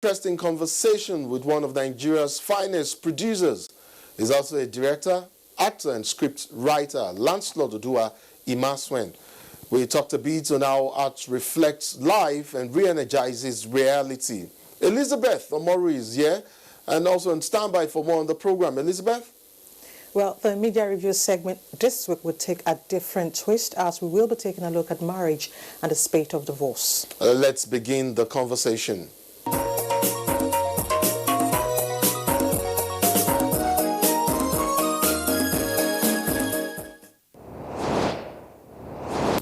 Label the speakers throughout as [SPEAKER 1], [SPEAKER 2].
[SPEAKER 1] Interesting conversation with one of Nigeria's finest producers. He's also a director, actor, and script writer, Lancelot Odua Imaswen. We talked a bit on how art reflects life and re-energizes reality. Elizabeth Omori is here and also on standby for more on the program. Elizabeth?
[SPEAKER 2] Well, the media review segment this week will take a different twist as we will be taking a look at marriage and the spate of divorce.
[SPEAKER 1] Let's begin the conversation.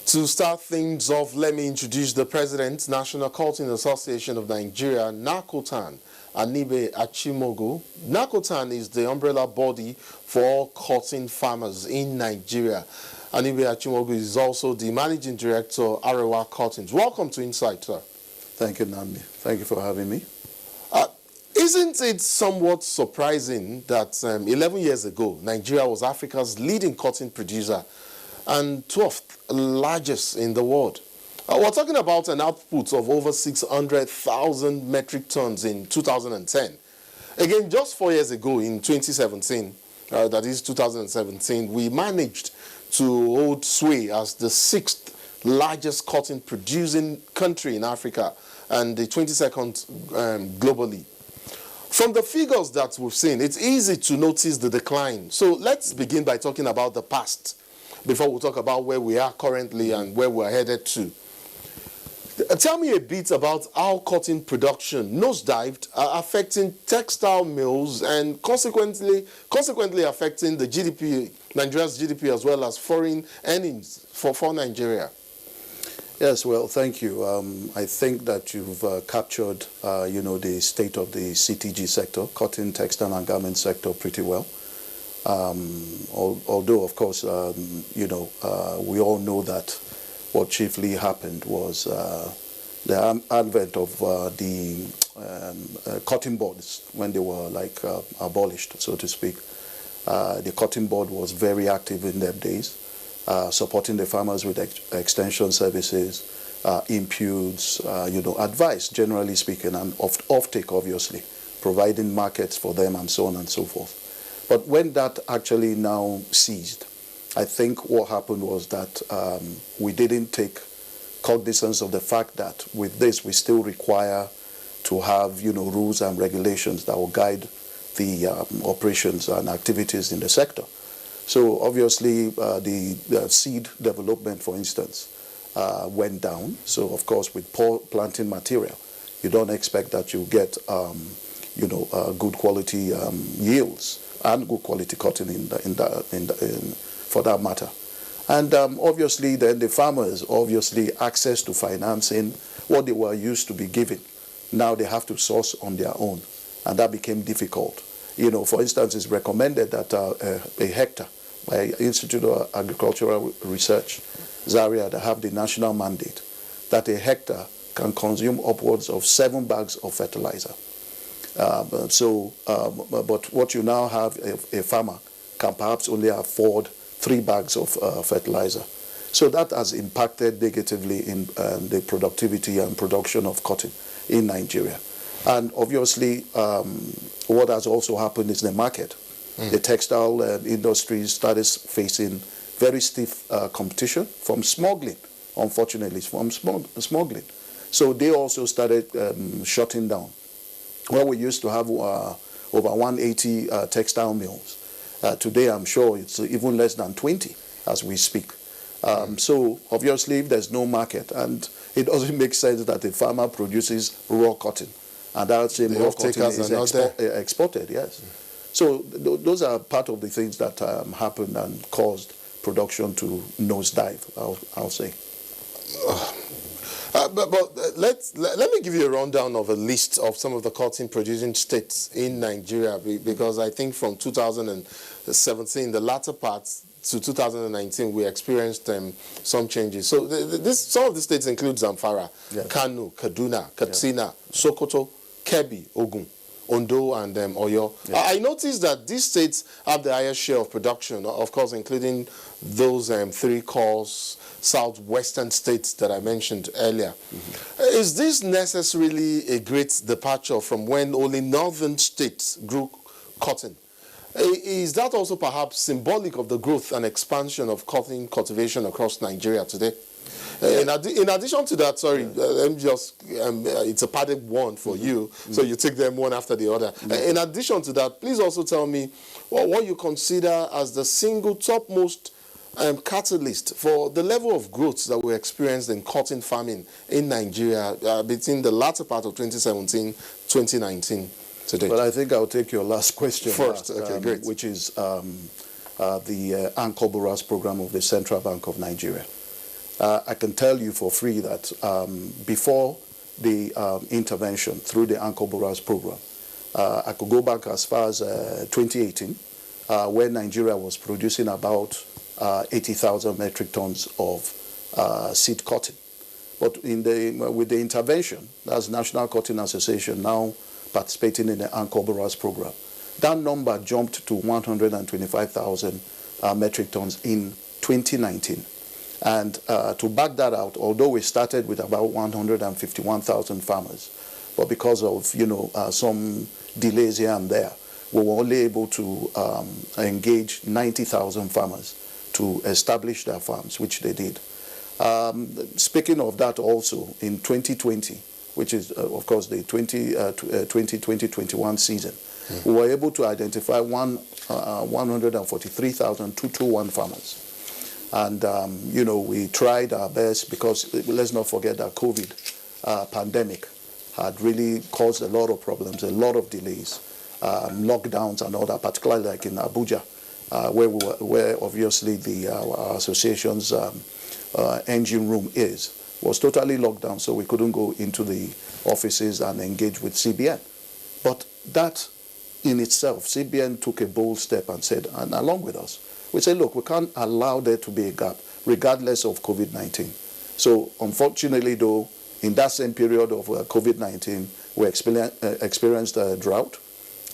[SPEAKER 1] To start things off, let me introduce the President, National Cotton Association of Nigeria, NACOTAN, Anibe Achimogu. NACOTAN is the umbrella body for all cotton farmers in Nigeria. Anibe Achimogu is also the Managing Director, Arewa Cottons. Welcome to Insight, sir.
[SPEAKER 3] Thank you, Nambi. Thank you for having me.
[SPEAKER 1] Isn't it somewhat surprising that 11 years ago, Nigeria was Africa's leading cotton producer and 12th largest in the world? We're talking about an output of over 600,000 metric tons in 2010. Again, just 4 years ago in 2017, that is 2017, we managed to hold sway as the 6th largest cotton producing country in Africa and the 22nd globally. From the figures that we've seen, it's easy to notice the decline. So let's begin by talking about the past before we talk about where we are currently and where we're headed to. Tell me a bit about how cotton production nosedived, affecting textile mills and consequently affecting the GDP, Nigeria's GDP, as well as foreign earnings for Nigeria.
[SPEAKER 3] Yes, well, thank you. I think that you've captured, the state of the CTG sector, cotton, textile, and garment sector pretty well. Although, of course, we all know that what chiefly happened was the advent of the cotton boards when they were abolished, so to speak. The cotton board was very active in them days, supporting the farmers with extension services, inputs, advice, generally speaking, and offtake, obviously, providing markets for them and so on and so forth. But when that actually now ceased, I think what happened was that we didn't take cognizance of the fact that with this we still require to have rules and regulations that will guide the operations and activities in the sector. So obviously the seed development, for instance, went down. So of course with poor planting material, you don't expect that you get good quality yields and good quality cotton for that matter. And obviously then the farmers, access to financing, what they were used to be given, now they have to source on their own, and that became difficult. For instance, it's recommended that a hectare by Institute of Agricultural Research, Zaria, that have the national mandate, that a hectare can consume upwards of 7 bags of fertilizer. But what you now have, a farmer can perhaps only afford 3 bags of fertilizer. So that has impacted negatively in the productivity and production of cotton in Nigeria. And obviously, what has also happened is the market. The textile industry started facing very stiff competition from smuggling, unfortunately, from smuggling. So they also started shutting down. Well, we used to have over 180 textile mills. Today, I'm sure it's even less than 20 as we speak. So obviously, if there's no market, and it doesn't make sense that a farmer produces raw cotton, and that same raw cotton is exported, yes. So those are part of the things that happened and caused production to nosedive, I'll say.
[SPEAKER 1] But let me give you a rundown of a list of some of the cotton producing states in Nigeria, because I think from 2017, the latter parts to 2019, we experienced some changes. So some of the states include Zamfara, yes, Kano, Kaduna, Katsina, Sokoto, Kebbi, Ogun, Ondo, and Oyo. Yes. I noticed that these states have the highest share of production, of course, including those 3 cores, southwestern states that I mentioned earlier. Is this necessarily a great departure from when only northern states grew cotton? Is that also perhaps symbolic of the growth and expansion of cotton cultivation across Nigeria today? In addition to that, sorry, let me just, it's a padded one for you, so you take them one after the other. In addition to that, please also tell me what you consider as the single topmost catalyst for the level of growth that we experienced in cotton farming in Nigeria between the latter part of 2017-2019 today.
[SPEAKER 3] Well, I think I'll take your last question
[SPEAKER 1] first. Okay, great.
[SPEAKER 3] Which is the Anchor Borers program of the Central Bank of Nigeria. I can tell you for free that before the intervention through the Anchor Borers program, I could go back as far as 2018, where Nigeria was producing about 80,000 metric tons of seed cotton. But with the intervention, that's National Cotton Association now participating in the Anchor Borers program, that number jumped to 125,000 metric tons in 2019. And to back that out, although we started with about 151,000 farmers, but because of some delays here and there, we were only able to engage 90,000 farmers to establish their farms, which they did. Speaking of that, also in 2020, which is of course the 2020-2021 season, we were able to identify 143,221 farmers. And, we tried our best because let's not forget that COVID pandemic had really caused a lot of problems, a lot of delays, lockdowns and all that, particularly like in Abuja, where obviously our association's engine room was totally locked down, so we couldn't go into the offices and engage with CBN. But that in itself, CBN took a bold step and said, and along with us, we said, look, we can't allow there to be a gap, regardless of COVID-19. So unfortunately, though, in that same period of COVID-19, we experienced a drought,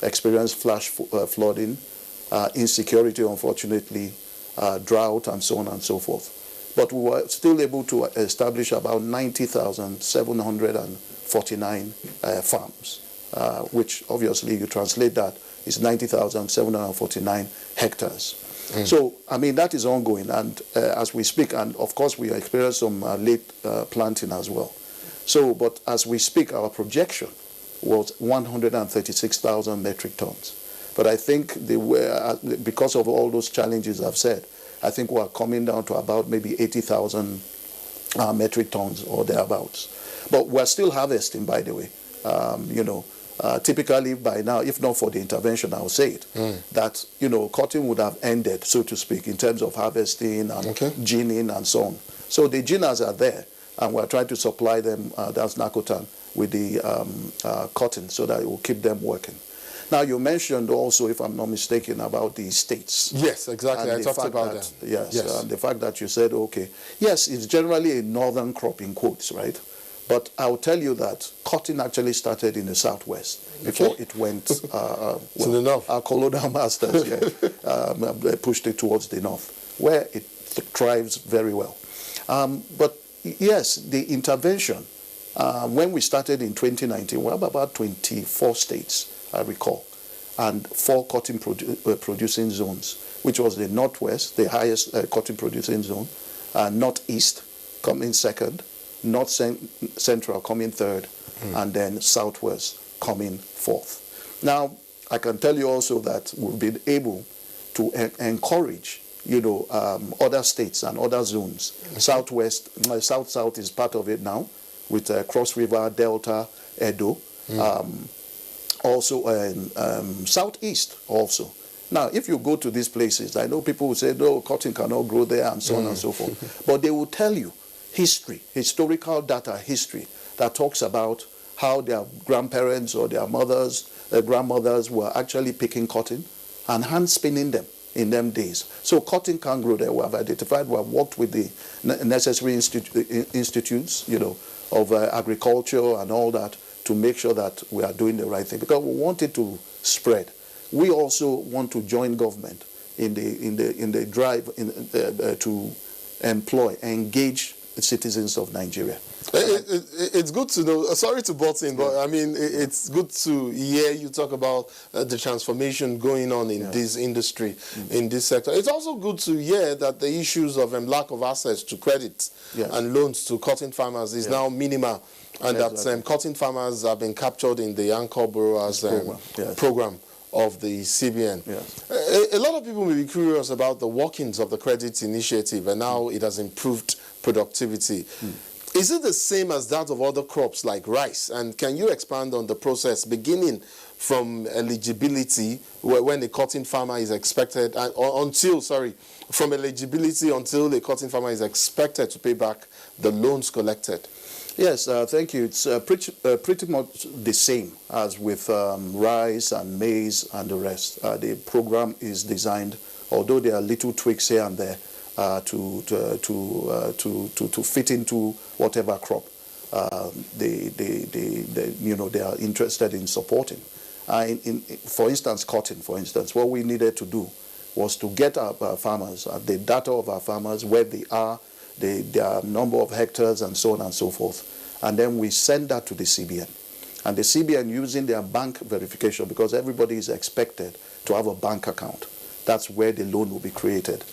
[SPEAKER 3] experienced flash flooding, insecurity, unfortunately, drought, and so on and so forth. But we were still able to establish about 90,749 farms, which obviously you translate that is 90,749 hectares. So, I mean, that is ongoing, and as we speak, and of course we experienced some late planting as well. So, but as we speak, our projection was 136,000 metric tons. But I think because of all those challenges I've said, I think we're coming down to about maybe 80,000 metric tons or thereabouts. But we're still harvesting, by the way. Typically by now, if not for the intervention, I'll say it, that, cotton would have ended, so to speak, in terms of harvesting and ginning and so on. So the ginners are there, and we're trying to supply them, that's Nakotan, with the cotton so that it will keep them working. Now, you mentioned also, if I'm not mistaken, about the states.
[SPEAKER 1] Yes, exactly. I talked about that.
[SPEAKER 3] Yes, and the fact that you said, okay, yes, it's generally a northern crop in quotes, right? But I'll tell you that cotton actually started in the southwest before it went to
[SPEAKER 1] the north.
[SPEAKER 3] Our colonial masters pushed it towards the north, where it thrives very well. But yes, the intervention, when we started in 2019, we have about 24 states, I recall, and 4 cotton producing zones, which was the northwest, the highest cotton producing zone, northeast coming second, North Central coming third, and then Southwest coming fourth. Now, I can tell you also that we've been able to encourage, other states and other zones. Southwest, South is part of it now, with Cross River, Delta, Edo, also Southeast also. Now, if you go to these places, I know people will say, no, cotton cannot grow there, and so on and so forth. But they will tell you historical data history that talks about how their grandparents or their mothers, grandmothers were actually picking cotton and hand spinning them in them days. So cotton can grow there. We have identified, we have worked with the necessary institutes, of agriculture and all that to make sure that we are doing the right thing, because we want it to spread. We also want to join government in the drive to employ, engage citizens of Nigeria.
[SPEAKER 1] It's good to know. Sorry to butt in, but I mean, it's good to hear you talk about the transformation going on in this industry, in this sector. It's also good to hear that the issues of lack of access to credit and loans to cotton farmers is now minimal, and that cotton farmers have been captured in the Anchor Borrowers program of the CBN. A lot of people may be curious about the workings of the credit initiative and how it has improved productivity. Is it the same as that of other crops like rice? And can you expand on the process beginning from eligibility, when a cotton farmer is expected, from eligibility until a cotton farmer is expected to pay back the loans collected?
[SPEAKER 3] Yes, thank you. It's pretty much the same as with rice and maize and the rest. The program is designed, although there are little tweaks here and there, to fit into whatever crop they are interested in supporting. For instance, cotton. For instance, what we needed to do was to get our farmers, the data of our farmers, where they are, their number of hectares, and so on and so forth, and then we send that to the CBN. And the CBN, using their bank verification, because everybody is expected to have a bank account. That's where the loan will be created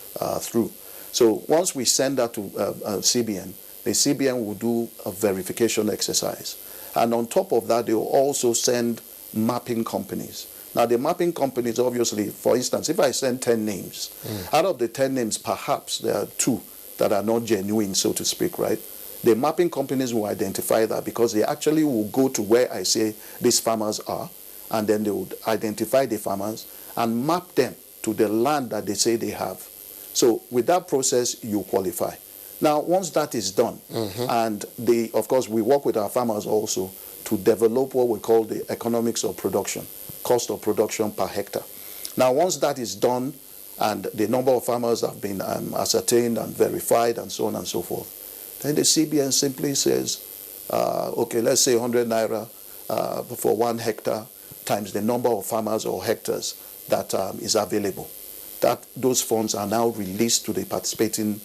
[SPEAKER 3] through. So once we send that to CBN, the CBN will do a verification exercise. And on top of that, they will also send mapping companies. Now, the mapping companies, obviously, for instance, if I send 10 names, out of the 10 names, perhaps there are 2 that are not genuine, so to speak, right? The mapping companies will identify that, because they actually will go to where I say these farmers are, and then they will identify the farmers and map them to the land that they say they have. So with that process, you qualify. Now, once that is done, and of course, we work with our farmers also to develop what we call the economics of production, cost of production per hectare. Now, once that is done, and the number of farmers have been ascertained and verified, and so on and so forth, then the CBN simply says, okay, let's say 100 naira for 1 hectare times the number of farmers or hectares that is available. Those funds are now released to the participating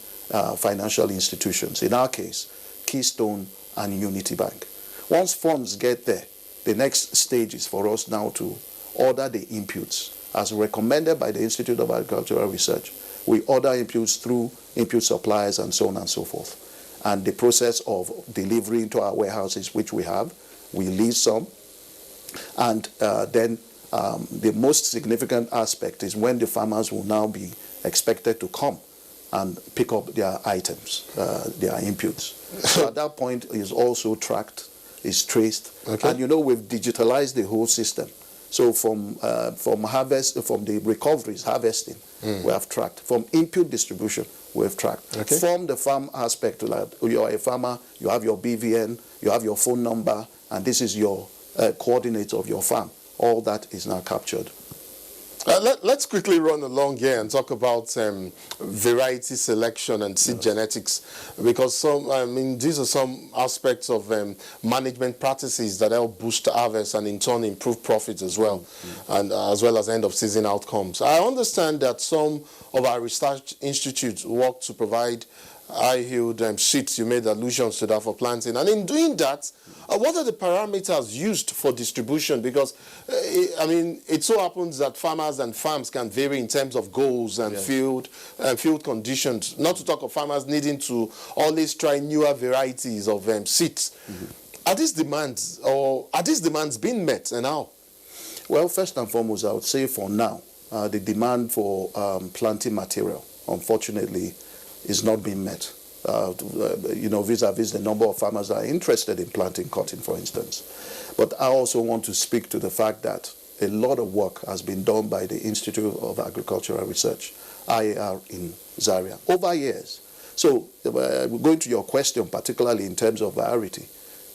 [SPEAKER 3] financial institutions. In our case, Keystone and Unity Bank. Once funds get there, the next stage is for us now to order the inputs. As recommended by the Institute of Agricultural Research, we order inputs through input suppliers and so on and so forth. And the process of delivery into our warehouses, which we have, we lease some. And then the most significant aspect is when the farmers will now be expected to come and pick up their items, their inputs. So at that point, is also tracked, is traced. And we've digitalized the whole system. So from harvest, from the recoveries, harvesting, we have tracked. From input distribution, we have tracked. From the farm aspect, like you are a farmer, you have your BVN, you have your phone number, and this is your coordinates of your farm. All that is now captured.
[SPEAKER 1] Let's quickly run along here and talk about variety selection and seed genetics, because these are some aspects of management practices that help boost harvest and in turn improve profits as well, and as well as end of season outcomes. I understand that some of our research institutes work to provide high-yield seeds. You made allusions to that for planting. And in doing that, what are the parameters used for distribution? Because, it so happens that farmers and farms can vary in terms of goals and field conditions, not to talk of farmers needing to always try newer varieties of seeds. Are these demands being met, and how?
[SPEAKER 3] Well, first and foremost, I would say for now, the demand for planting material, unfortunately, is not being met. Vis-a-vis the number of farmers that are interested in planting cotton, for instance. But I also want to speak to the fact that a lot of work has been done by the Institute of Agricultural Research, IAR, in Zaria, over years. So, going to your question, particularly in terms of variety,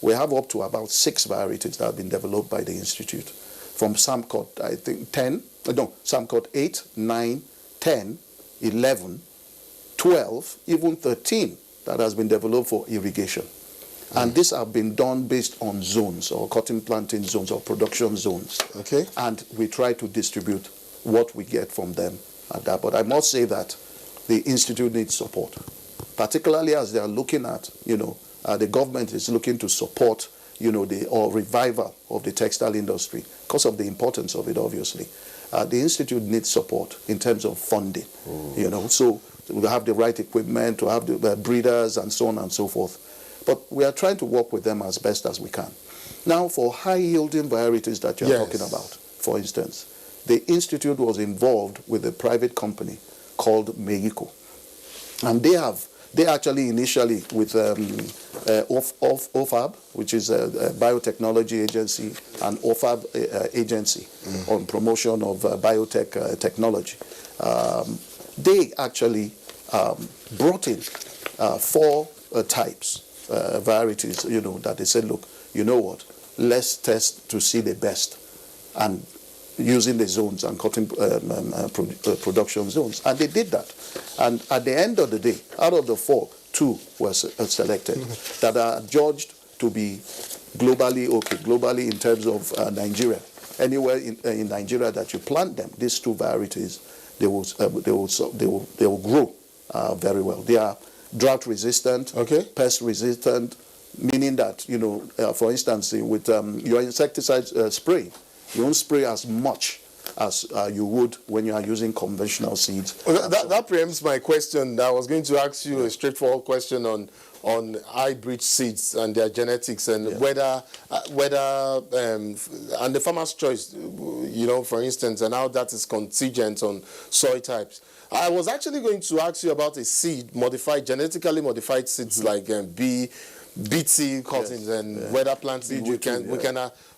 [SPEAKER 3] we have up to about 6 varieties that have been developed by the Institute. From Samcot, I think, Samcot 8, 9, 10, 11, 12, even 13 that has been developed for irrigation. And these have been done based on zones, or cotton planting zones, or production zones. And we try to distribute what we get from them at that. But I must say that the Institute needs support, particularly as they are looking at, the government is looking to support, the revival of the textile industry because of the importance of it, obviously. The institute needs support in terms of funding, so we have the right equipment, to have the breeders and so on and so forth. But we are trying to work with them as best as we can. Now, for high-yielding varieties that you're talking about, for instance, the institute was involved with a private company called Mexico. And they actually initially with OFAB, which is a biotechnology agency, and OFAB agency on promotion of biotech technology. They actually brought in 4 types, varieties, that they said, look, you know what, let's test to see the best, and using the zones and cotton production zones. And they did that. And at the end of the day, out of the 4, 2 were selected that are judged to be globally in terms of Nigeria. Anywhere in Nigeria that you plant them, these 2 varieties, they will grow very well. They are drought resistant, pest resistant, meaning that, for instance, with your insecticide spray, you won't spray as much as you would when you are using conventional seeds.
[SPEAKER 1] Well, that preempts my question. I was going to ask you a straightforward question on hybrid seeds and their genetics, and whether and the farmer's choice, for instance, and how that is contingent on soil types. I was actually going to ask you about a seed genetically modified seeds like BT cottons, and whether planting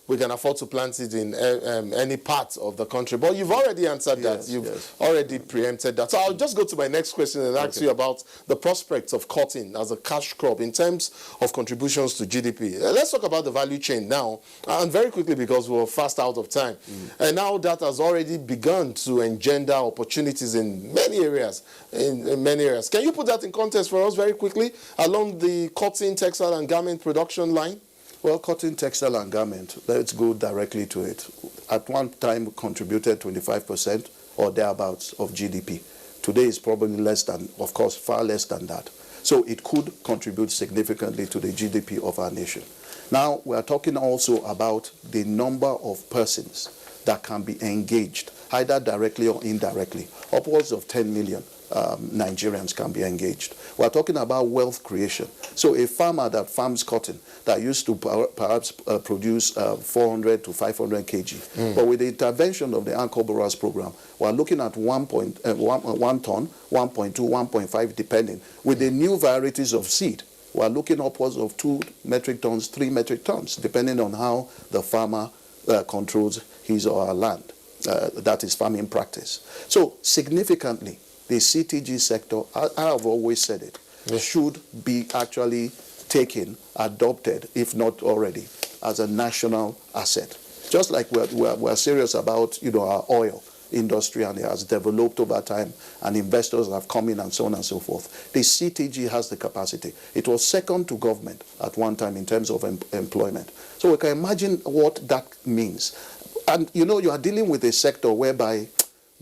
[SPEAKER 1] we can afford to plant it in any part of the country. But you've already answered that. You've already preempted that. So I'll just go to my next question and ask you about the prospects of cotton as a cash crop in terms of contributions to GDP. Let's talk about the value chain now, and very quickly because we're fast out of time. And now that has already begun to engender opportunities in many areas. Can you put that in context for us very quickly along the cotton, textile, and garment production line?
[SPEAKER 3] Well, cotton, textile, and garment, let's go directly to it. At one time, contributed 25% or thereabouts of GDP. Today is probably less than, of course, far less than that. So it could contribute significantly to the GDP of our nation. Now, we are talking also about the number of persons that can be engaged, either directly or indirectly. Upwards of 10 million Nigerians can be engaged. We're talking about wealth creation. So a farmer that farms cotton that used to perhaps produce 400 to 500 kg, but with the intervention of the Anchor Borers program, we're looking at 1 ton, 1.2, 1.5 depending. With the new varieties of seed, we're looking upwards of 2 metric tons, 3 metric tons, depending on how the farmer controls his or her land. That is farming practice. So significantly, the CTG sector, I have always said it, should be actually taken, adopted, if not already, as a national asset. Just like we're serious about our oil industry, and it has developed over time, and investors have come in and so on and so forth. The CTG has the capacity. It was second to government at one time in terms of employment. So we can imagine what that means. And you are dealing with a sector whereby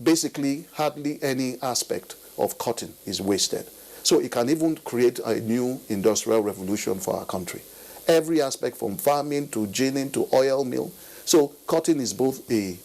[SPEAKER 3] basically hardly any aspect of cotton is wasted. So it can even create a new industrial revolution for our country. Every aspect, from farming to ginning to oil mill. So cotton is both a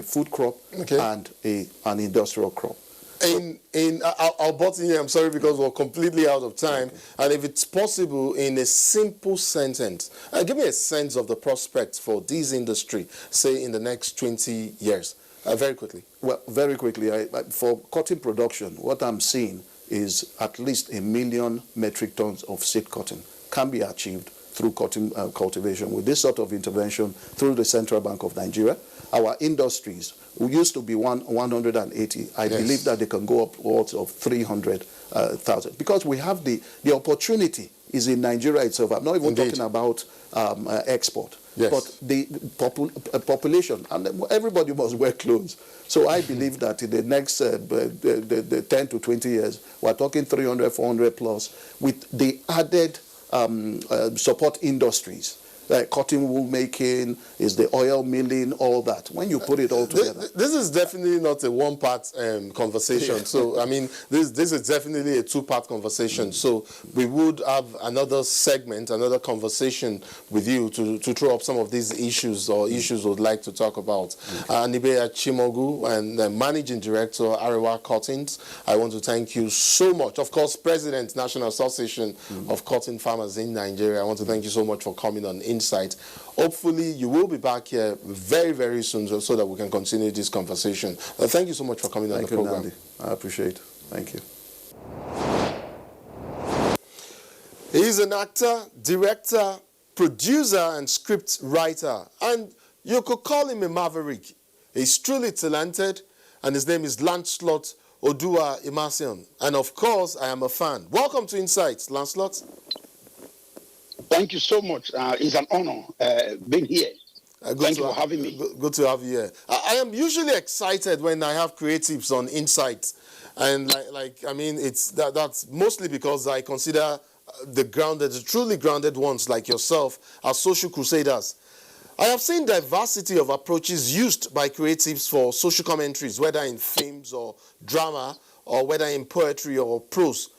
[SPEAKER 3] food crop and an industrial crop.
[SPEAKER 1] I'll butt in here, I'm sorry, because we're completely out of time. And if it's possible, in a simple sentence, give me a sense of the prospects for this industry, say in the next 20 years. Very quickly.
[SPEAKER 3] Well, very quickly, for cotton production, what I'm seeing is at least 1 million metric tons of seed cotton can be achieved through cotton cultivation. With this sort of intervention through the Central Bank of Nigeria, our industries, who used to be 180, I believe that they can go upwards of 300,000. Because we have the opportunity is in Nigeria itself. I'm not even talking about export. But the population, and everybody must wear clothes. So I believe that in the next the 10 to 20 years, we're talking 300, 400 plus, with the added support industries cotton wool making, is the oil milling, all that. When you put it all together.
[SPEAKER 1] This is definitely not a one-part conversation. So, I mean, this is definitely a two-part conversation. So, we would have another segment, another conversation with you to throw up some of these issues or issues we'd like to talk about. Nibeya Chimogu, and Managing Director, Arewa Cottons, I want to thank you so much. Of course, President, National Association of Cotton Farmers in Nigeria, I want to thank you so much for coming on Insight. Hopefully, you will be back here very, very soon so that we can continue this conversation. Thank you so much for coming on the program.
[SPEAKER 3] Nandi. I appreciate it. Thank you.
[SPEAKER 1] He's an actor, director, producer, and script writer. And you could call him a maverick. He's truly talented, and his name is Lancelot Odua Immersion. And of course, I am a fan. Welcome to Insight, Lancelot.
[SPEAKER 4] Thank you so much. It's an honor being here. Thank you for having me.
[SPEAKER 1] Good to have you here. I am usually excited when I have creatives on Insight. And I mean, that's mostly because I consider the truly grounded ones like yourself as social crusaders. I have seen diversity of approaches used by creatives for social commentaries, whether in films or drama, or whether in poetry or prose.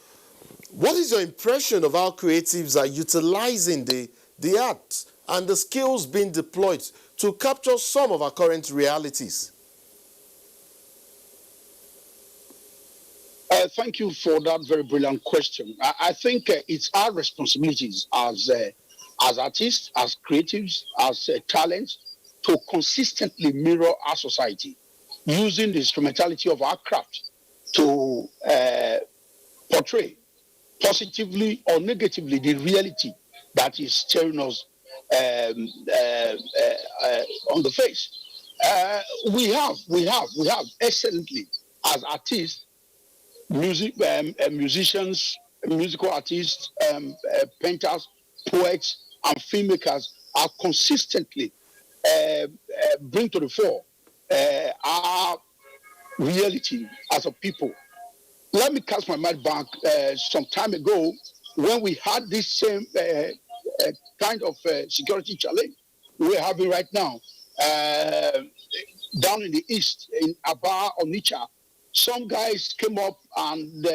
[SPEAKER 1] What is your impression of how creatives are utilizing the art and the skills being deployed to capture some of our current realities?
[SPEAKER 4] Thank you for that very brilliant question. I think it's our responsibilities as artists, as creatives, as talents, to consistently mirror our society, using the instrumentality of our craft to portray positively or negatively the reality that is staring us on the face. We have excellently as artists, musicians, musical artists, painters, poets, and filmmakers are consistently bring to the fore our reality as a people. Let me cast my mind back some time ago when we had this same kind of security challenge we're having right now down in the east, in Aba, Onitsha. Some guys came up and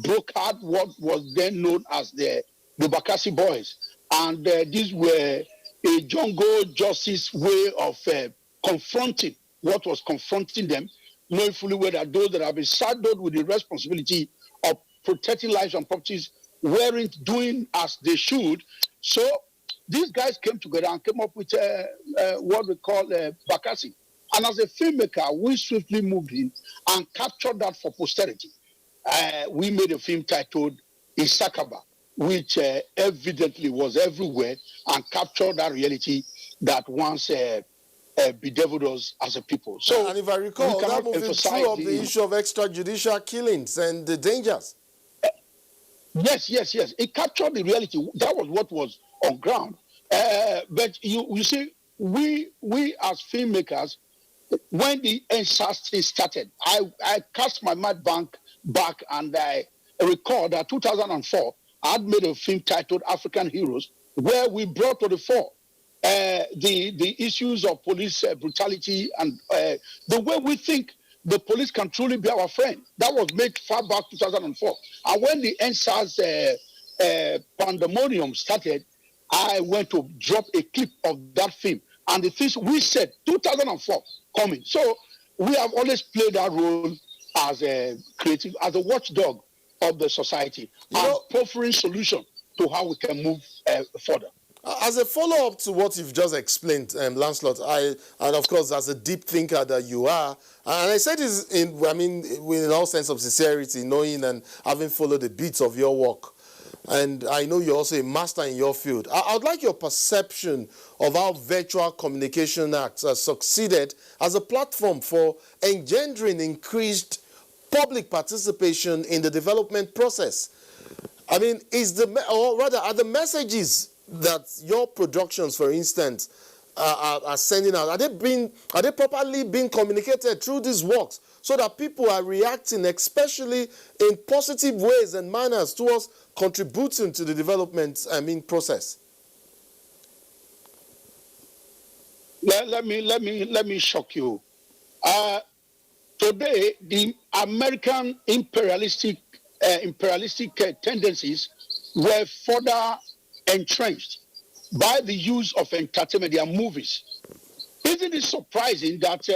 [SPEAKER 4] broke out what was then known as the Bakassi boys. And these were a jungle justice way of confronting what was confronting them, knowing fully well that those that have been saddled with the responsibility of protecting lives and properties weren't doing as they should. So these guys came together and came up with what we call Bakassi. And as a filmmaker, we swiftly moved in and captured that for posterity. We made a film titled Isakaba, which evidently was everywhere and captured that reality that once bedeviled us as a people. So,
[SPEAKER 1] and if I recall, that movie threw up the issue of extrajudicial killings and the dangers.
[SPEAKER 4] Yes. It captured the reality. That was what was on ground. But you see, we as filmmakers, when the NSAS thing started, I cast my mind back and I recall that 2004, I had made a film titled African Heroes, where we brought to the fore the issues of police brutality and the way we think the police can truly be our friend. That was made far back 2004. And when the NSAS pandemonium started, I went to drop a clip of that film. And the things we said, 2004 coming. So we have always played that role as a creative, as a watchdog of the society, and offering solution to how we can move further.
[SPEAKER 1] As a follow-up to what you've just explained, Lancelot, and of course, as a deep thinker that you are, and I say this in all sense of sincerity, knowing and having followed the beats of your work, and I know you're also a master in your field. I'd like your perception of how virtual communication acts has succeeded as a platform for engendering increased public participation in the development process. I mean, are the messages that your productions, for instance, are sending out, are they properly being communicated through these works so that people are reacting, especially in positive ways and manners, towards contributing to the development process?
[SPEAKER 4] let me shock you. Today, the American imperialistic tendencies were further entrenched by the use of entertainment, their movies. Isn't it surprising that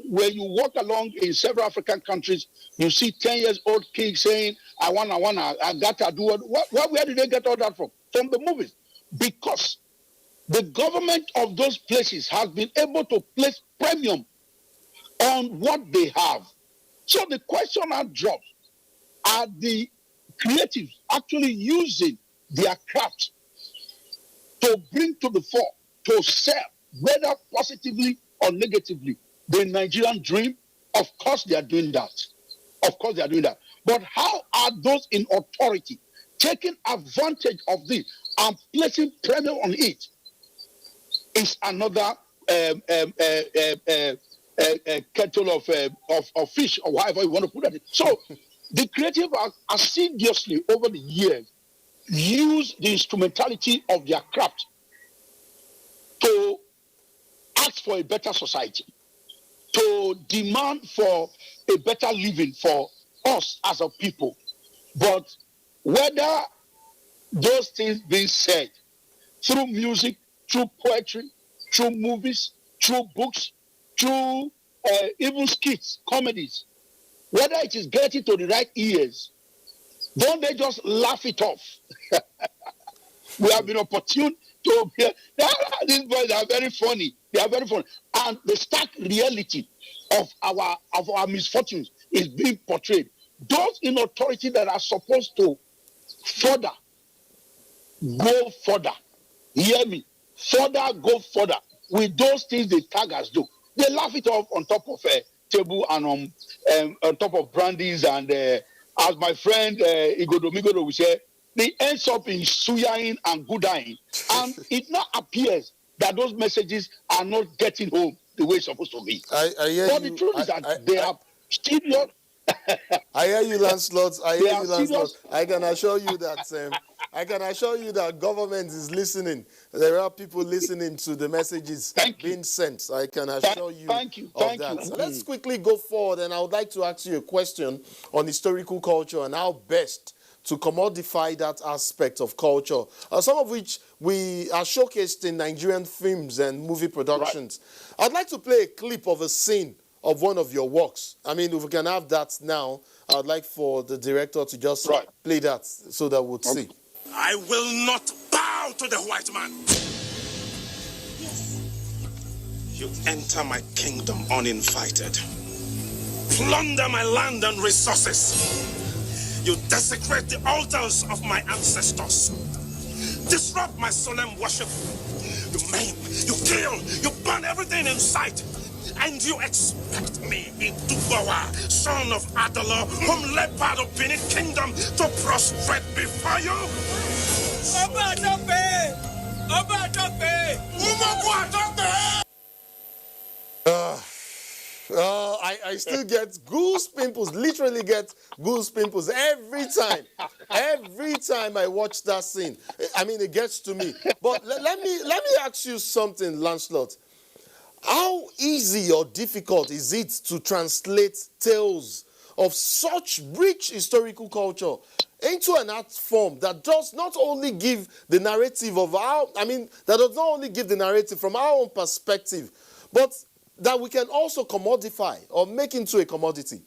[SPEAKER 4] when you walk along in several African countries, you see 10-year-old kids saying, I got to do it. Where did they get all that from? From the movies. Because the government of those places has been able to place premium on what they have. So the question now drops, are the creatives actually using their craft to bring to the fore, to sell, whether positively or negatively, the Nigerian dream? Of course they are doing that. Of course they are doing that. But how are those in authority taking advantage of this and placing premium on it? Is another kettle of fish, or however you want to put it. So the creative are assiduously over the years use the instrumentality of their craft to ask for a better society, to demand for a better living for us as a people. But whether those things being said through music, through poetry, through movies, through books, through even skits, comedies, whether it is getting to the right ears, don't they just laugh it off? We have been opportune to hear these boys are very funny. They are very funny. And the stark reality of our misfortunes is being portrayed. Those in authority that are supposed to further, go further. Hear me. Further, go further. With those things the taggers do. They laugh it off on top of a table and on top of brandies. And as my friend Igodo will say, they ends up in suyaing and goodaing. And it now appears that those messages are not getting home the way it's supposed to be. But the truth is that they are still not.
[SPEAKER 1] I hear you, Lancelot. I can assure you that government is listening. There are people listening to the messages being sent. I can assure you of that. So let's quickly go forward, and I would like to ask you a question on historical culture and how best to commodify that aspect of culture, some of which we are showcased in Nigerian films and movie productions. Right. I'd like to play a clip of a scene of one of your works. I mean, if we can have that now, I'd like for the director to just play that so that we'll see.
[SPEAKER 5] I will not bow to the white man.
[SPEAKER 6] Yes.
[SPEAKER 5] You enter my kingdom uninvited. Plunder my land and resources. You desecrate the altars of my ancestors. Disrupt my solemn worship. You maim, you kill, you burn everything in sight. And you expect me, Idubawa, son of Adala, whom leopard of Benin Kingdom, to prostrate before you?
[SPEAKER 1] I still get goose pimples, literally get goose pimples every time. Every time I watch that scene. I mean, it gets to me. But let me ask you something, Lancelot. How easy or difficult is it to translate tales of such rich historical culture into an art form that does not only give the narrative of that does not only give the narrative from our own perspective, but that we can also commodify or make into a commodity?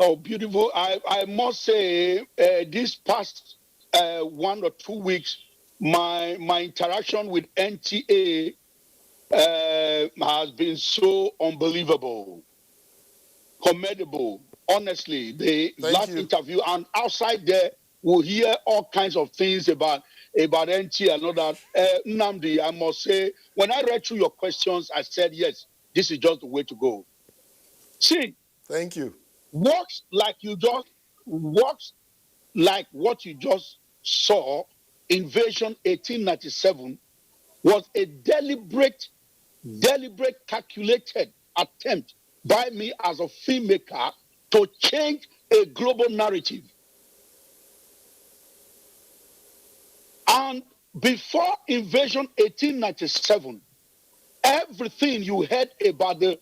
[SPEAKER 4] Oh, beautiful. I must say, this past 1 or 2 weeks, my interaction with NTA has been so unbelievable, commendable. Honestly, the last interview, and outside there, we'll hear all kinds of things about NTA and all that. Nnamdi, I must say, when I read through your questions, I said, yes, this is just the way to go. See,
[SPEAKER 1] thank you.
[SPEAKER 4] Works like what you just saw, Invasion 1897, was a deliberate, calculated attempt by me as a filmmaker to change a global narrative. And before Invasion 1897, everything you heard about the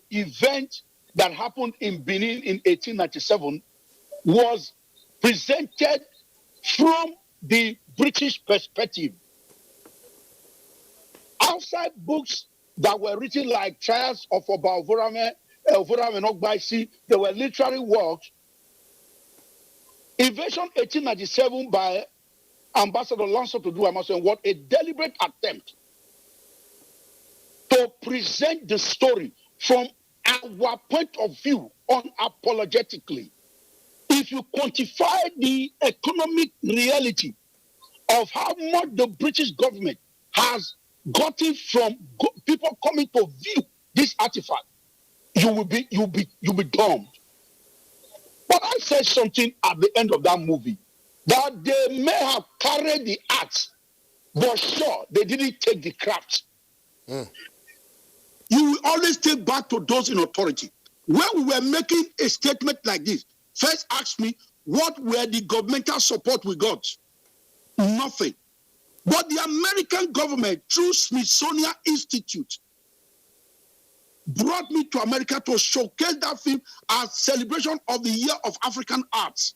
[SPEAKER 4] event that happened in Benin in 1897 was presented from the British perspective. Outside books that were written like Trials of Oba Ovorame Ogbaisi, they were literary works. Invasion 1897 by Ambassador Lancelot Oduamason was a deliberate attempt to present the story from our point of view unapologetically. If you quantify the economic reality of how much the British government has gotten from people coming to view this artifact, you'll be dumb. But I said something at the end of that movie that they may have carried the axe, but sure, they didn't take the craft. You will always take back to those in authority. When we were making a statement like this, first ask me, what were the governmental support we got? Nothing. But the American government, through Smithsonian Institute, brought me to America to showcase that film as celebration of the Year of African Arts.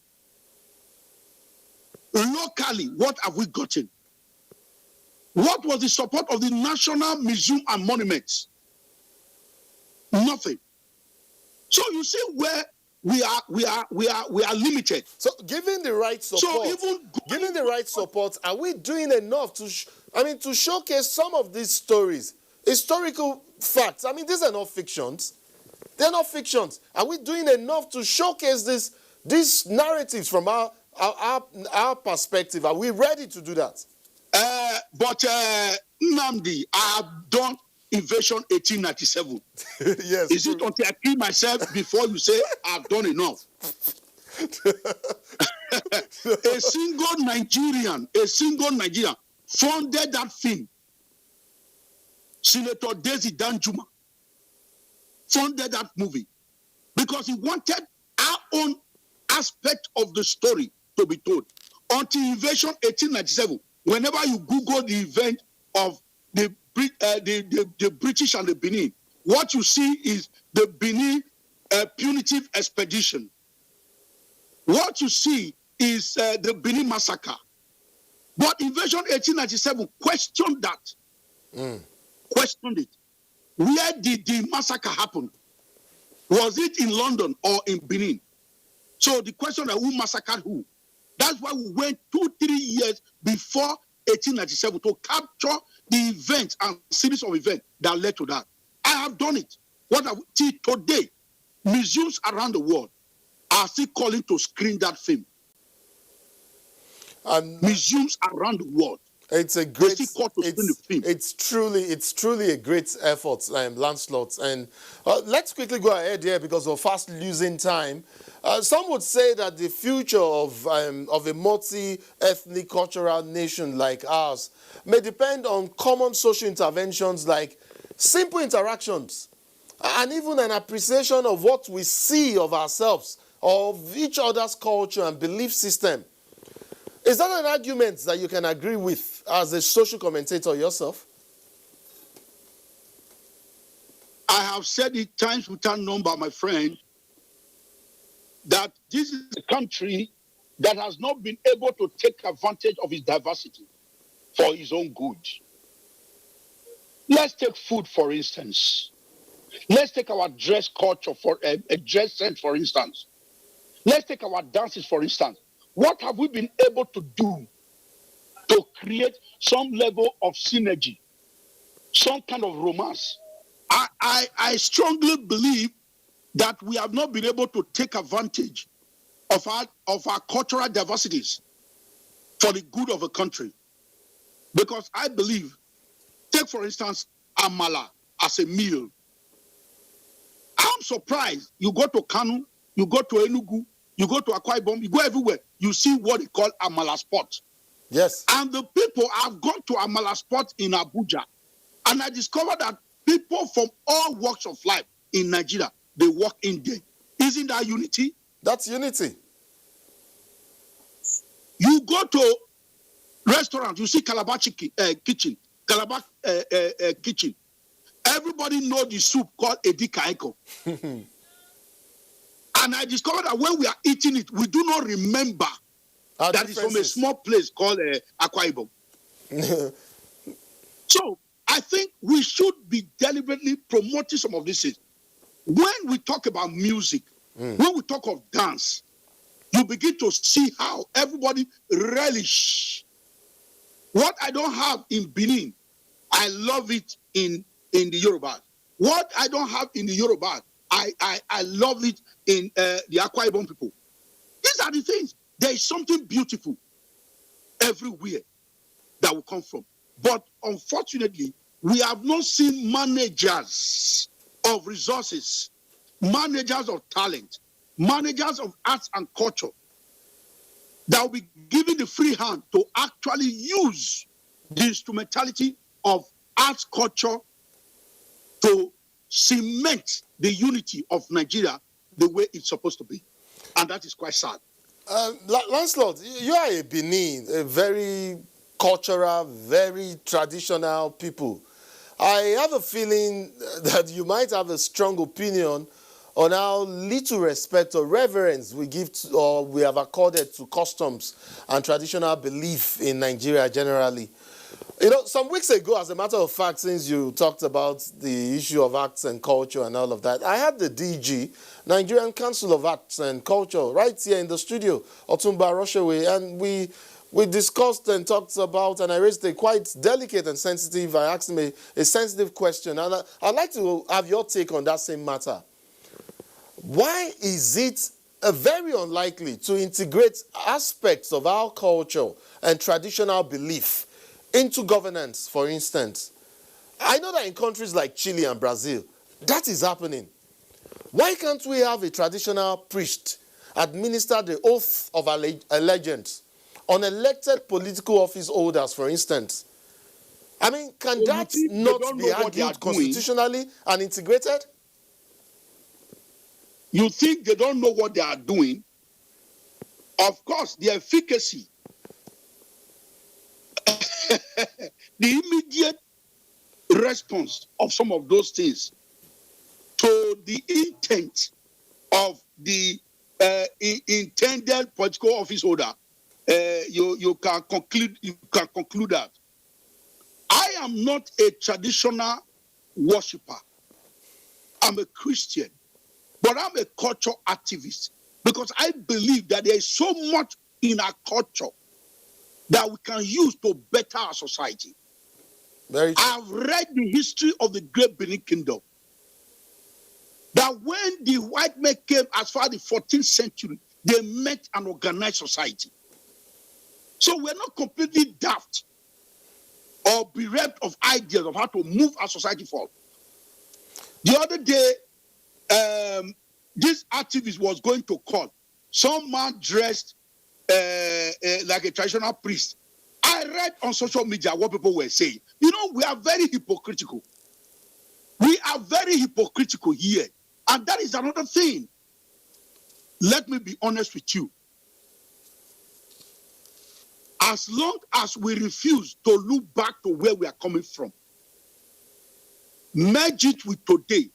[SPEAKER 4] Locally, what have we gotten? What was the support of the National Museum and Monuments? Nothing. So you see where we are limited.
[SPEAKER 1] So given the right support, are we doing enough to showcase some of these stories, historical facts? I mean, these are not fictions. They're not fictions. Are we doing enough to showcase these narratives from our perspective? Are we ready to do that?
[SPEAKER 4] But Nnamdi, I have done Invasion 1897.
[SPEAKER 1] Yes.
[SPEAKER 4] Is it until I kill myself before you say I've done enough? A single Nigerian funded that film. Senator Desi Danjuma funded that movie because he wanted our own aspect of the story to be told. Until Invasion 1897, whenever you Google the event of the British and the Benin, what you see is the Benin punitive expedition. What you see is the Benin massacre. But Invasion 1897 questioned that. Questioned it. Where did the massacre happen? Was it in London or in Benin? So the question of who massacred who. That's why we went 2-3 years before 1897 to capture the events and series of events that led to that. I have done it. Till today, museums around the world are still calling to screen that film. Museums around the world.
[SPEAKER 1] It's a great. It's truly a great effort, Lancelot. And let's quickly go ahead here because we're fast losing time. Some would say that the future of a multi-ethnic cultural nation like ours may depend on common social interventions like simple interactions and even an appreciation of what we see of ourselves, of each other's culture and belief system. Is that an argument that you can agree with as a social commentator yourself?
[SPEAKER 4] I have said it times without number, my friend, that this is a country that has not been able to take advantage of its diversity for its own good. Let's take food, for instance. Let's take our dress culture, for a dress sense, for instance. Let's take our dances, for instance. What have we been able to do to create some level of synergy, some kind of romance? I strongly believe that we have not been able to take advantage of our cultural diversities for the good of a country. Because I believe, take for instance, Amala as a meal. I'm surprised. You go to Kanu, you go to Enugu, you go to Akwa Ibom, you go everywhere, you see what they call Amala spot.
[SPEAKER 1] Yes.
[SPEAKER 4] And the people have gone to Amala spot in Abuja. And I discovered that people from all walks of life in Nigeria, they walk in there. Isn't that unity?
[SPEAKER 1] That's unity.
[SPEAKER 4] You go to restaurants, you see Calabar kitchen. Calabar kitchen. Everybody know the soup called edikaiko. And I discovered that when we are eating it, we do not remember that it's from a small place called Akwa Ibom. So I think we should be deliberately promoting some of these things. When we talk about music, when we talk of dance, you begin to see how everybody relish. What I don't have in Benin, I love it in the Yoruba. What I don't have in the Yoruba, I love it in the Akwa Ibom people. These are the things. There is something beautiful everywhere that will come from. But unfortunately, we have not seen managers of resources, managers of talent, managers of arts and culture that will be given the free hand to actually use the instrumentality of arts culture to cement the unity of Nigeria the way it's supposed to be. And that is quite sad.
[SPEAKER 1] Lancelot, you are a Benin, a very cultural, very traditional people. I have a feeling that you might have a strong opinion on how little respect or reverence we give to, or we have accorded to customs and traditional belief in Nigeria generally. You know, some weeks ago, as a matter of fact, since you talked about the issue of arts and culture and all of that, I had the DG, Nigerian Council of Arts and Culture, right here in the studio, Otumba Roshaway, and we discussed and talked about, and I raised a quite delicate and sensitive, I asked him a sensitive question, and I'd like to have your take on that same matter. Why is it very unlikely to integrate aspects of our culture and traditional belief into governance, for instance? I know that in countries like Chile and Brazil, that is happening. Why can't we have a traditional priest administer the oath of allegiance on elected political office holders, for instance? I mean, can that not be argued constitutionally and integrated?
[SPEAKER 4] You think they don't know what they are doing? Of course, the efficacy, the immediate response of some of those things to the intent of the intended political office holder, you can conclude that. I am not a traditional worshiper. I'm a Christian, but I'm a culture activist because I believe that there is so much in our culture that we can use to better our society. I've read the history of the Great Benin Kingdom. That when the white men came as far as the 14th century, they met an organized society. So we're not completely daft or bereft of ideas of how to move our society forward. The other day, this activist was going to court. Some man dressed like a traditional priest. I read on social media what people were saying. You know, we are very hypocritical. We are very hypocritical here. And that is another thing. Let me be honest with you. As long as we refuse to look back to where we are coming from, merge it with today,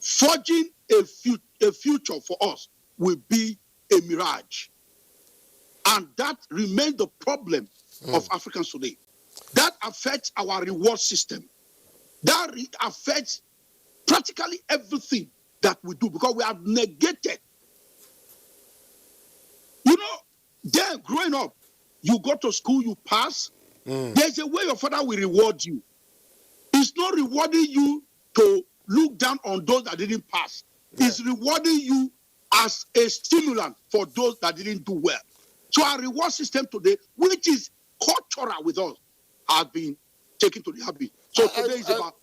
[SPEAKER 4] forging a future for us will be a mirage. And that remains the problem of Africans today. That affects our reward system. That affects practically everything that we do because we have negated. You know, then growing up, you go to school, you pass. There's a way your father will reward you. It's not rewarding you to look down on those that didn't pass. Yeah. It's rewarding you as a stimulant for those that didn't do well. So our reward system today, which is cultural with us, has been taken to the habit. So today is about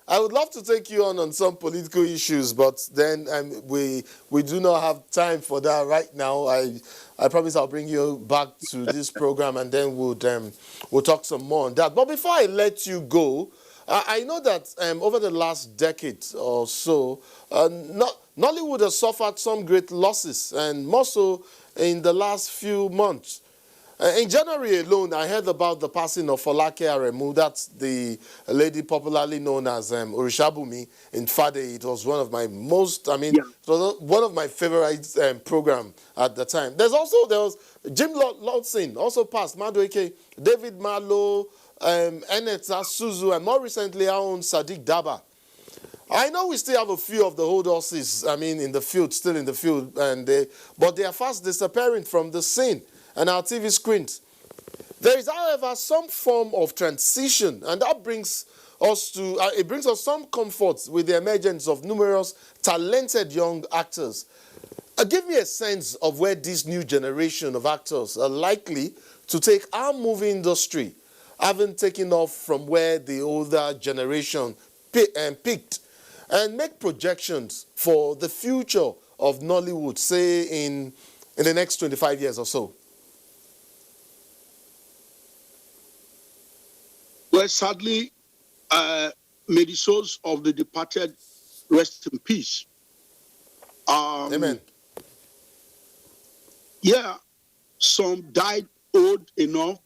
[SPEAKER 1] I would love to take you on some political issues, but then we do not have time for that right now. I promise I'll bring you back to this program and then we'll talk some more on that. But before I let you go, I know that over the last decade or so, Nollywood has suffered some great losses, and more so in the last few months. In January alone, I heard about the passing of Folake Aremu. That's the lady popularly known as Orishabumi in Fade. It was one of my it was one of my favorite program at the time. There was Jim Lodson, also passed, Madueke, David Malo, Eneta Suzu, and more recently our own Sadiq Daba. I know we still have a few of the old horses, in the field, still in the field, but they are fast disappearing from the scene and our TV screens. There is, however, some form of transition, and that brings us some comfort with the emergence of numerous talented young actors. Give me a sense of where this new generation of actors are likely to take our movie industry, having taken off from where the older generation peaked, and make projections for the future of Nollywood, say in the next 25 years or so.
[SPEAKER 4] Well, sadly, may the souls of the departed rest in peace.
[SPEAKER 1] Amen.
[SPEAKER 4] Yeah, some died old enough.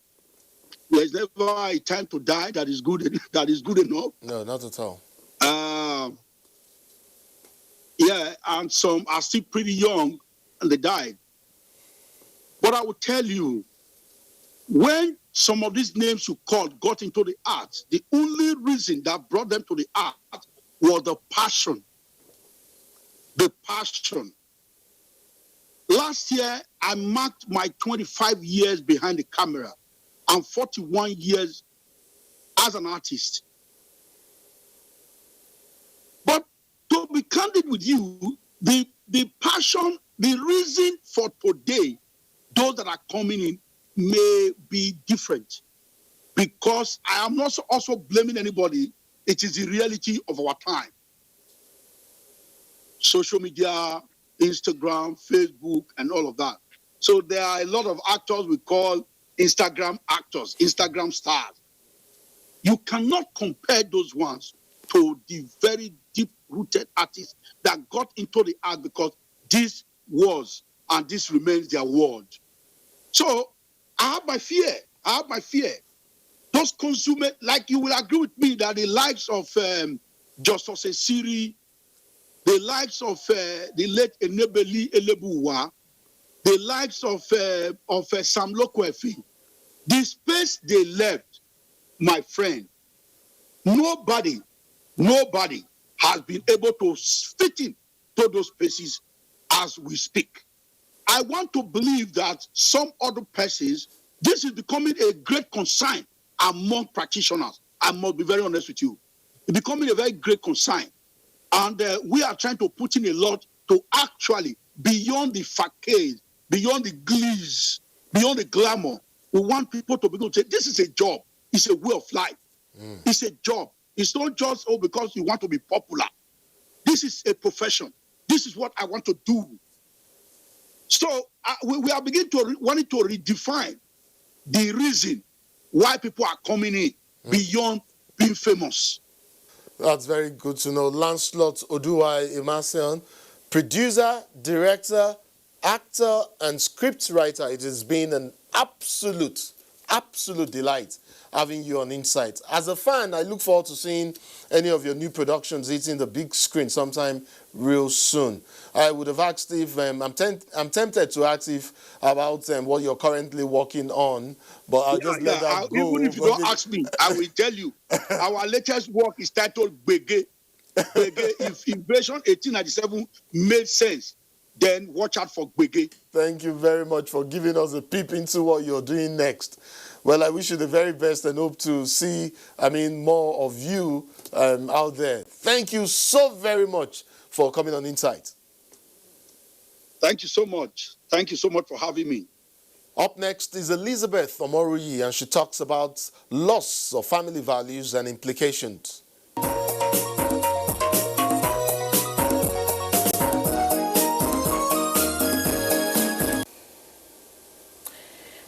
[SPEAKER 4] There's never a time to die that is good enough.
[SPEAKER 1] No, not at all.
[SPEAKER 4] Yeah, and some are still pretty young and they died. But I will tell you, when some of these names you called got into the art, the only reason that brought them to the art was the passion. The passion. Last year, I marked my 25 years behind the camera and 41 years as an artist. But to be candid with you, the passion, the reason for today, those that are coming in may be different. Because I am not also blaming anybody. It is the reality of our time. Social media, Instagram, Facebook, and all of that. So there are a lot of actors we call Instagram actors, Instagram stars. You cannot compare those ones to the very deep-rooted artists that got into the art because this was and this remains their world. So I have my fear. Those consumers, like you will agree with me that the likes of Justice Esiri, the likes of the late Enebeli Elebuwa, the likes of Sam Lokwefi, the space they left, my friend, nobody has been able to fit into those spaces as we speak. I want to believe that some other persons, this is becoming a great concern among practitioners. I must be very honest with you. It's becoming a very great concern. And we are trying to put in a lot to actually, beyond the facade, beyond the glees, beyond the glamour, we want people to be able to say, this is a job. It's a way of life. It's a job. It's not just, because you want to be popular. This is a profession. This is what I want to do. So we are beginning to wanting to redefine the reason why people are coming in beyond being famous.
[SPEAKER 1] That's very good to know. Lancelot Oduwai Imasian, producer, director, actor, and scriptwriter. It has been an absolute delight having you on Insight. As a fan, I look forward to seeing any of your new productions hitting the big screen sometime real soon. I would have asked if, I'm tempted to ask if about what you're currently working on, but I'll just let that go.
[SPEAKER 4] Even if you don't ask me, I will tell you. Our latest work is titled Bege. Bege. If Invasion 1897 made sense, then watch out for Bege.
[SPEAKER 1] Thank you very much for giving us a peep into what you're doing next. Well, I wish you the very best and hope to see, more of you out there. Thank you so very much for coming on Insight.
[SPEAKER 4] Thank you so much. Thank you so much for having me.
[SPEAKER 1] Up next is Elizabeth Omoruyi, and she talks about loss of family values and implications.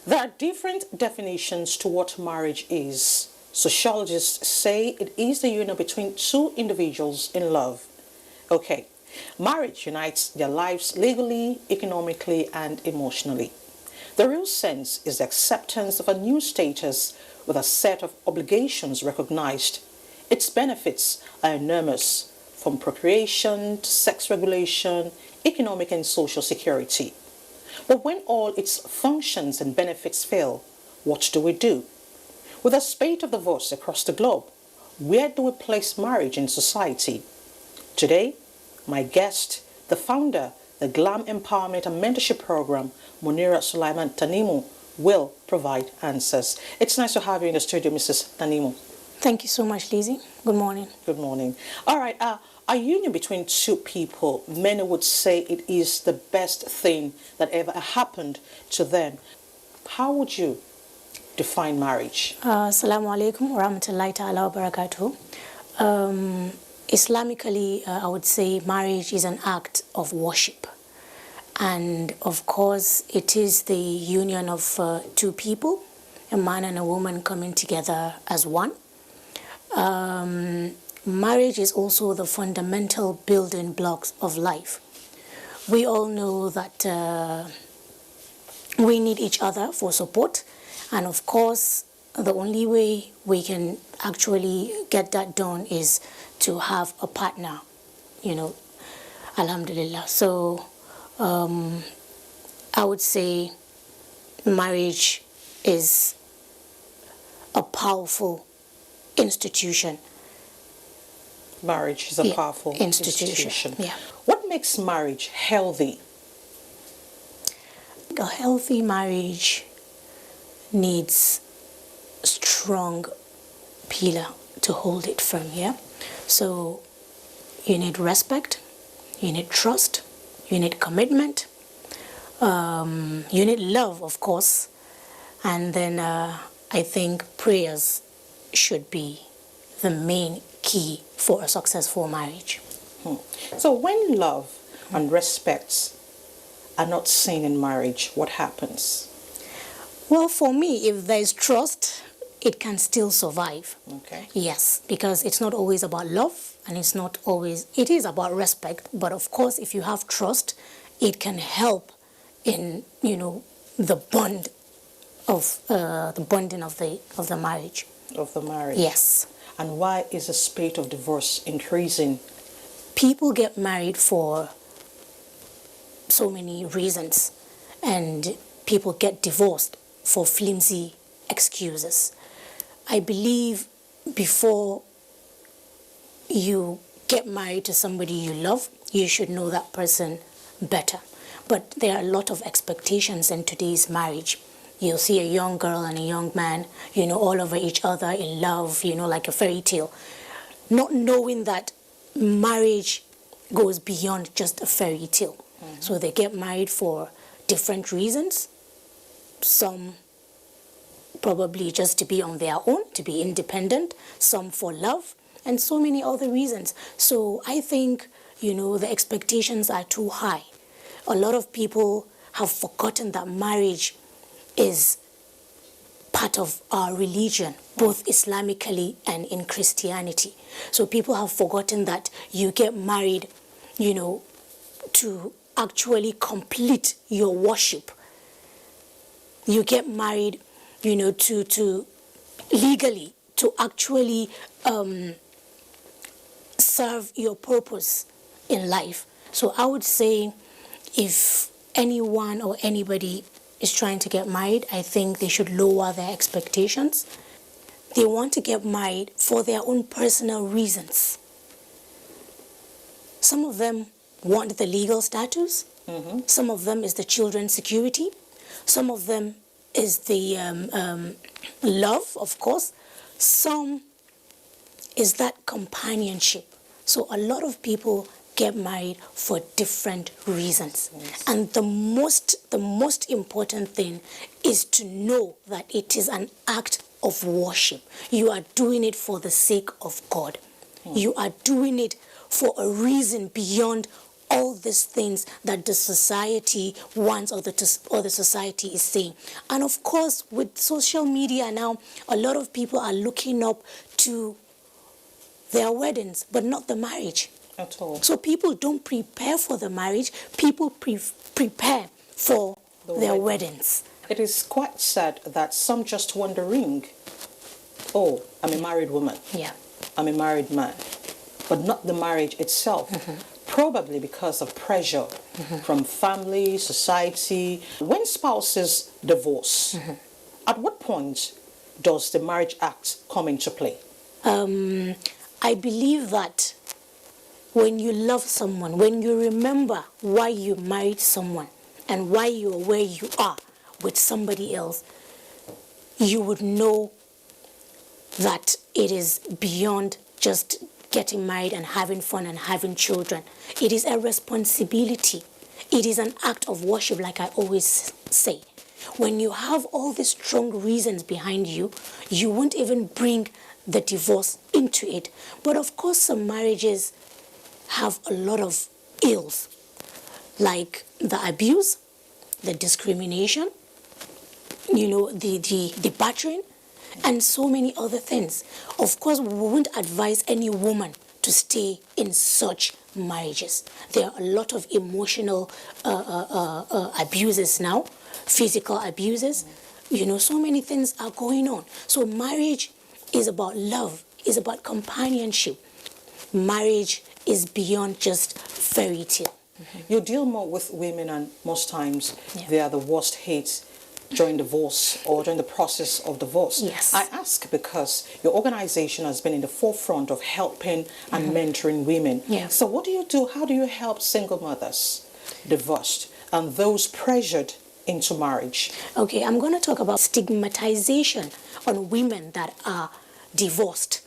[SPEAKER 2] There are different definitions to what marriage is. Sociologists say it is the union between two individuals in love. Okay, marriage unites their lives legally, economically, and emotionally. The real sense is the acceptance of a new status with a set of obligations recognized. Its benefits are enormous, from procreation to sex regulation, economic and social security. But when all its functions and benefits fail, what do we do? With a spate of divorce across the globe, where do we place marriage in society? Today, my guest, the founder, the Glam Empowerment and Mentorship Program, Munira Sulaiman Tanimu, will provide answers. It's nice to have you in the studio, Mrs. Tanimu.
[SPEAKER 6] Thank you so much, Lizzie. Good morning.
[SPEAKER 2] Good morning. All right, a union between two people, many would say it is the best thing that ever happened to them. How would you define marriage?
[SPEAKER 6] Assalamu alaikum wa rahmatullahi ta'ala wa barakatuh. Islamically, I would say marriage is an act of worship. And of course, it is the union of two people, a man and a woman coming together as one. Marriage is also the fundamental building blocks of life. We all know that we need each other for support. And of course, the only way we can actually get that done is to have a partner, alhamdulillah. So I would say marriage is a powerful institution.
[SPEAKER 2] Marriage is a powerful institution.
[SPEAKER 6] Yeah.
[SPEAKER 2] What makes marriage healthy?
[SPEAKER 6] A healthy marriage needs strong pillar to hold it firm, yeah? So you need respect, you need trust, you need commitment, you need love, of course, and then I think prayers should be the main key for a successful marriage.
[SPEAKER 2] So when love and respect are not seen in marriage, what happens?
[SPEAKER 6] Well, for me, if there is trust, it can still survive.
[SPEAKER 2] Okay.
[SPEAKER 6] Yes, because it's not always about love, and it is about respect, but of course, if you have trust, it can help in, the bond of the bonding of the marriage.
[SPEAKER 2] Of the marriage.
[SPEAKER 6] Yes.
[SPEAKER 2] And why is the spate of divorce increasing?
[SPEAKER 6] People get married for so many reasons, and people get divorced for flimsy excuses. I believe before you get married to somebody you love, you should know that person better. But there are a lot of expectations in today's marriage. You'll see a young girl and a young man, all over each other in love, like a fairy tale. Not knowing that marriage goes beyond just a fairy tale. Mm-hmm. So they get married for different reasons. Some probably just to be on their own, to be independent. Some for love, and so many other reasons. So I think, the expectations are too high. A lot of people have forgotten that marriage is part of our religion, both Islamically and in Christianity. So people have forgotten that you get married, to actually complete your worship. You get married, to legally, to actually serve your purpose in life. So I would say if anyone or anybody is trying to get married, I think they should lower their expectations. They want to get married for their own personal reasons. Some of them want the legal status. Mm-hmm. Some of them is the children's security. Some of them is the love, of course. Some is that companionship. So a lot of people get married for different reasons. Yes. And the most important thing is to know that it is an act of worship. You are doing it for the sake of God. You are doing it for a reason beyond all these things that the society wants or the society is saying. And of course, with social media now, a lot of people are looking up to their weddings, but not the marriage.
[SPEAKER 2] At all.
[SPEAKER 6] So people don't prepare for the marriage, people prepare for their weddings.
[SPEAKER 2] It is quite sad that some just want the ring. Oh, I'm a married woman.
[SPEAKER 6] Yeah.
[SPEAKER 2] I'm a married man. But not the marriage itself. Probably because of pressure from family, society. When spouses divorce, at what point does the Marriage Act come into play?
[SPEAKER 6] I believe that when you love someone, when you remember why you married someone and why you're where you are with somebody else, you would know that it is beyond just getting married and having fun and having children. It is a responsibility. It is an act of worship, like I always say. When you have all these strong reasons behind you, you won't even bring the divorce into it. But of course, some marriages have a lot of ills, like the abuse, the discrimination, the battering, and so many other things. Of course, we won't advise any woman to stay in such marriages. There are a lot of emotional abuses now, physical abuses. So many things are going on. So marriage is about love, is about companionship. Marriage is beyond just fairy tale.
[SPEAKER 2] You deal more with women, and most times they are the worst hate during divorce or during the process of divorce.
[SPEAKER 6] Yes.
[SPEAKER 2] I ask because your organization has been in the forefront of helping and mentoring women.
[SPEAKER 6] Yeah.
[SPEAKER 2] So what do you do? How do you help single mothers, divorced, and those pressured into marriage?
[SPEAKER 6] Okay, I'm going to talk about stigmatization on women that are divorced.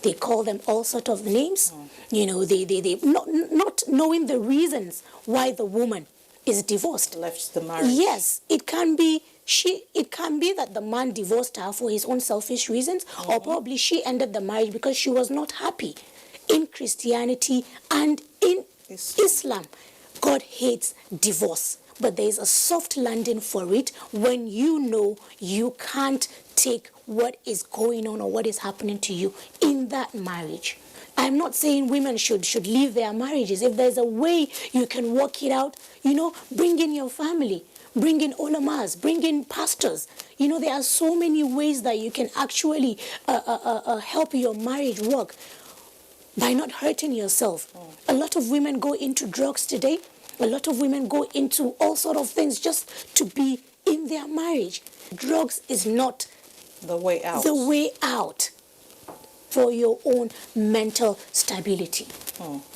[SPEAKER 6] They call them all sorts of names. They not knowing the reasons why the woman is divorced.
[SPEAKER 2] Left the marriage.
[SPEAKER 6] Yes, it can be that the man divorced her for his own selfish reasons, or probably she ended the marriage because she was not happy. In Christianity and in Islam, God hates divorce. But there is a soft landing for it when you know you can't take what is going on or what is happening to you in that marriage. I'm not saying women should leave their marriages. If there's a way you can work it out, bring in your family, bring in ulamas, bring in pastors. There are so many ways that you can actually help your marriage work by not hurting yourself. A lot of women go into drugs today. A lot of women go into all sorts of things just to be in their marriage. Drugs is not
[SPEAKER 2] the way out.
[SPEAKER 6] The way out for your own mental stability.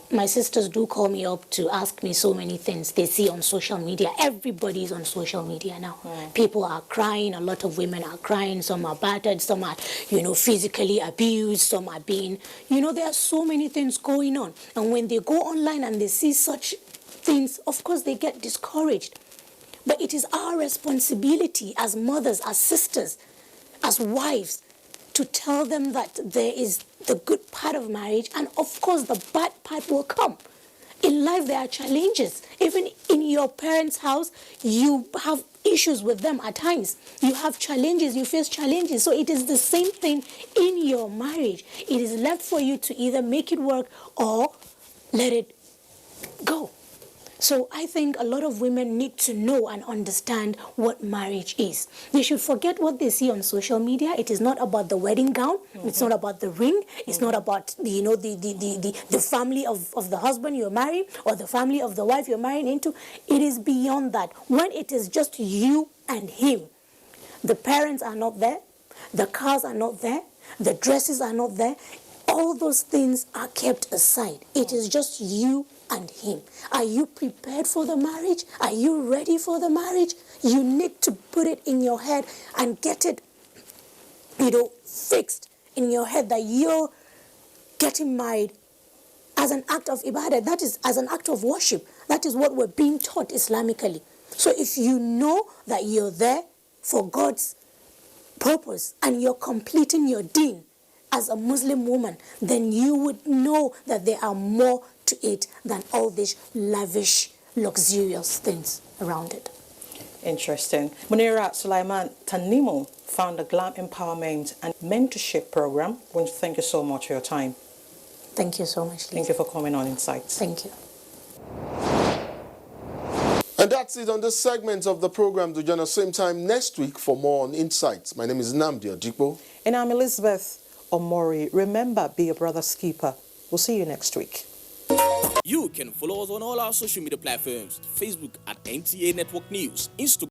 [SPEAKER 6] My sisters do call me up to ask me so many things they see on social media. Everybody's on social media now. People are crying. A lot of women are crying. Some are battered. Some are, physically abused. Some are being, there are so many things going on. And when they go online and they see such things, of course they get discouraged. But it is our responsibility as mothers, as sisters, as wives, to tell them that there is the good part of marriage, and of course the bad part will come. In life there are challenges. Even in your parents' house, you have issues with them at times. You have challenges, you face challenges. So it is the same thing in your marriage. It is left for you to either make it work or let it go. So I think a lot of women need to know and understand what marriage is. They should forget what they see on social media. It is not about the wedding gown. It's not about the ring. It's not about the family of the husband you're marrying or the family of the wife you're marrying into. It is beyond that. When it is just you and him, the parents are not there, the cars are not there, the dresses are not there. All those things are kept aside. It is just you and him. Are you prepared for the marriage? Are you ready for the marriage? You need to put it in your head and get it, fixed in your head that you're getting married as an act of ibadah. That is as an act of worship. That is what we're being taught Islamically. So if you know that you're there for God's purpose and you're completing your deen as a Muslim woman, then you would know that there are more to it than all these lavish, luxurious things around it.
[SPEAKER 2] Interesting. Munira Sulaiman Tanimo found the Glam Empowerment and Mentorship Program. I want to thank you so much for your time.
[SPEAKER 6] Thank you so much, Lisa.
[SPEAKER 2] Thank you for coming on Insights.
[SPEAKER 6] Thank you.
[SPEAKER 1] And that's it on this segment of the program. Do join us same time next week for more on Insights. My name is Nnamdi Ojikpo.
[SPEAKER 2] And I'm Elizabeth Omori. Remember, be your brother's keeper. We'll see you next week.
[SPEAKER 7] You can follow us on all our social media platforms. Facebook at NTA Network News, Instagram